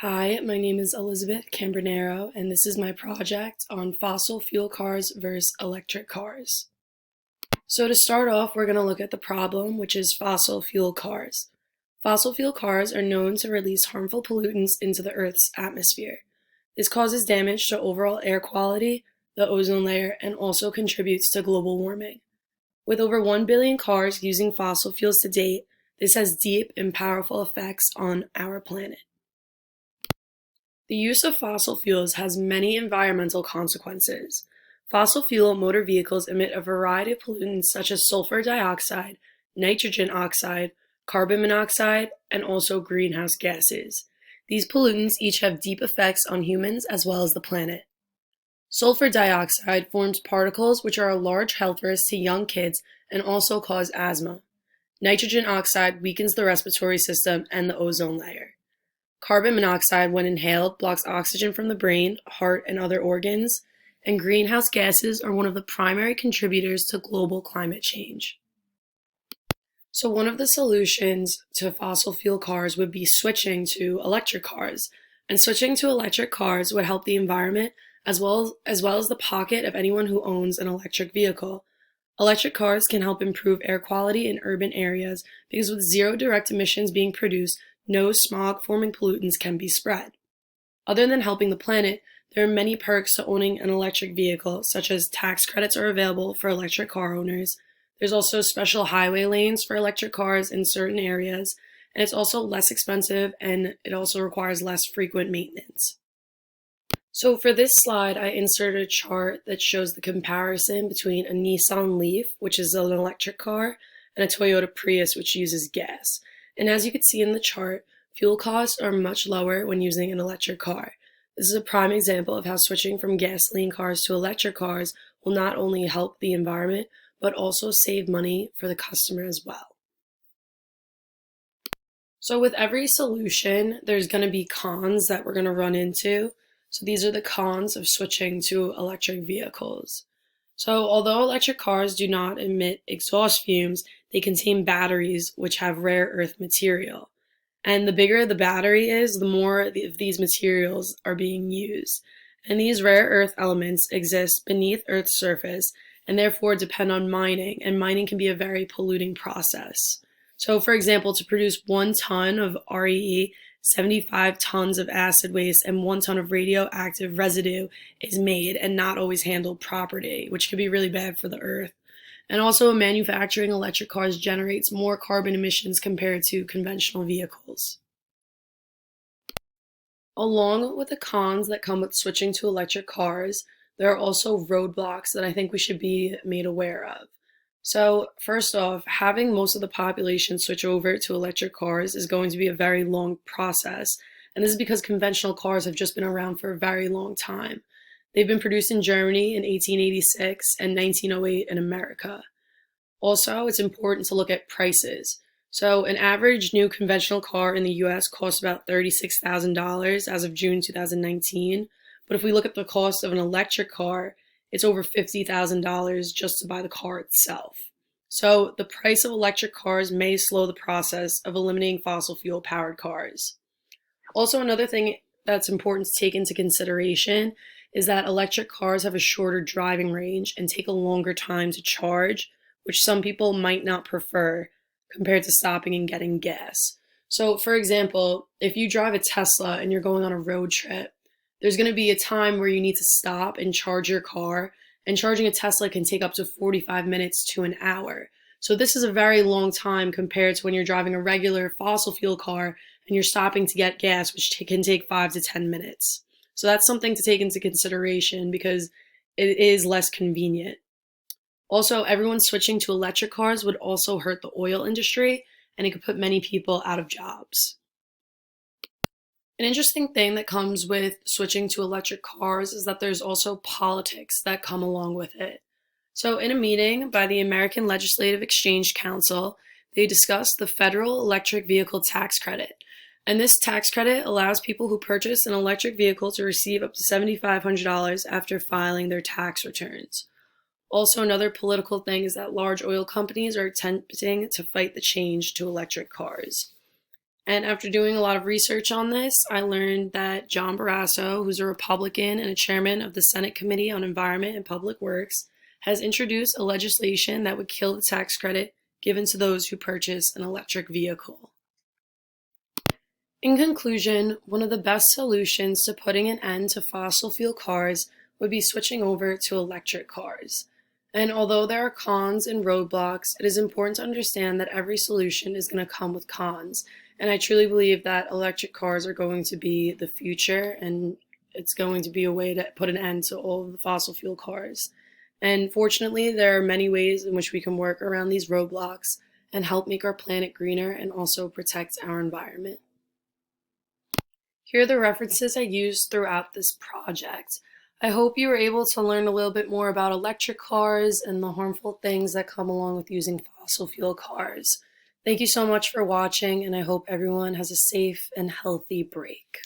Hi, my name is Elizabeth Cambronero, and this is my project on fossil fuel cars versus electric cars. So to start off, we're going to look at the problem, which is fossil fuel cars. Fossil fuel cars are known to release harmful pollutants into the Earth's atmosphere. This causes damage to overall air quality, the ozone layer, and also contributes to global warming. With over 1 billion cars using fossil fuels to date, this has deep and powerful effects on our planet. The use of fossil fuels has many environmental consequences. Fossil fuel motor vehicles emit a variety of pollutants such as sulfur dioxide, nitrogen oxide, carbon monoxide, and also greenhouse gases. These pollutants each have deep effects on humans as well as the planet. Sulfur dioxide forms particles which are a large health risk to young kids and also cause asthma. Nitrogen oxide weakens the respiratory system and the ozone layer. Carbon monoxide, when inhaled, blocks oxygen from the brain, heart, and other organs, and greenhouse gases are one of the primary contributors to global climate change. So one of the solutions to fossil fuel cars would be switching to electric cars, and switching to electric cars would help the environment as well as the pocket of anyone who owns an electric vehicle. Electric cars can help improve air quality in urban areas because with zero direct emissions being produced, no smog-forming pollutants can be spread. Other than helping the planet, there are many perks to owning an electric vehicle, such as tax credits are available for electric car owners. There's also special highway lanes for electric cars in certain areas, and it's also less expensive and it also requires less frequent maintenance. So for this slide, I inserted a chart that shows the comparison between a Nissan Leaf, which is an electric car, and a Toyota Prius, which uses gas. And as you can see in the chart, fuel costs are much lower when using an electric car. This is a prime example of how switching from gasoline cars to electric cars will not only help the environment, but also save money for the customer as well. So with every solution, there's going to be cons that we're going to run into. So these are the cons of switching to electric vehicles. So although electric cars do not emit exhaust fumes, they contain batteries which have rare earth material. And the bigger the battery is, the more of these materials are being used. And these rare earth elements exist beneath Earth's surface and therefore depend on mining, and mining can be a very polluting process. So for example, to produce 1 ton of REE, 75 tons of acid waste and 1 ton of radioactive residue is made and not always handled properly, which could be really bad for the earth. And also, manufacturing electric cars generates more carbon emissions compared to conventional vehicles. Along with the cons that come with switching to electric cars, there are also roadblocks that I think we should be made aware of. So first off, having most of the population switch over to electric cars is going to be a very long process. And this is because conventional cars have just been around for a very long time. They've been produced in Germany in 1886 and 1908 in America. Also, it's important to look at prices. So an average new conventional car in the US costs about $36,000 as of June 2019. But if we look at the cost of an electric car, it's over $50,000 just to buy the car itself. So the price of electric cars may slow the process of eliminating fossil fuel powered cars. Also, another thing that's important to take into consideration is that electric cars have a shorter driving range and take a longer time to charge, which some people might not prefer compared to stopping and getting gas. So for example, if you drive a Tesla and you're going on a road trip, there's going to be a time where you need to stop and charge your car, and charging a Tesla can take up to 45 minutes to an hour. So this is a very long time compared to when you're driving a regular fossil fuel car and you're stopping to get gas, which can take 5 to 10 minutes. So that's something to take into consideration because it is less convenient. Also, everyone switching to electric cars would also hurt the oil industry, and it could put many people out of jobs. An interesting thing that comes with switching to electric cars is that there's also politics that come along with it. So in a meeting by the American Legislative Exchange Council, they discussed the federal electric vehicle tax credit. And this tax credit allows people who purchase an electric vehicle to receive up to $7,500 after filing their tax returns. Also, another political thing is that large oil companies are attempting to fight the change to electric cars. And after doing a lot of research on this, I learned that John Barrasso, who's a Republican and a chairman of the Senate Committee on Environment and Public Works, has introduced a legislation that would kill the tax credit given to those who purchase an electric vehicle. In conclusion, one of the best solutions to putting an end to fossil fuel cars would be switching over to electric cars. And although there are cons and roadblocks, it is important to understand that every solution is going to come with cons. And I truly believe that electric cars are going to be the future, and it's going to be a way to put an end to all of the fossil fuel cars. And fortunately, there are many ways in which we can work around these roadblocks and help make our planet greener and also protect our environment. Here are the references I used throughout this project. I hope you were able to learn a little bit more about electric cars and the harmful things that come along with using fossil fuel cars. Thank you so much for watching, and I hope everyone has a safe and healthy break.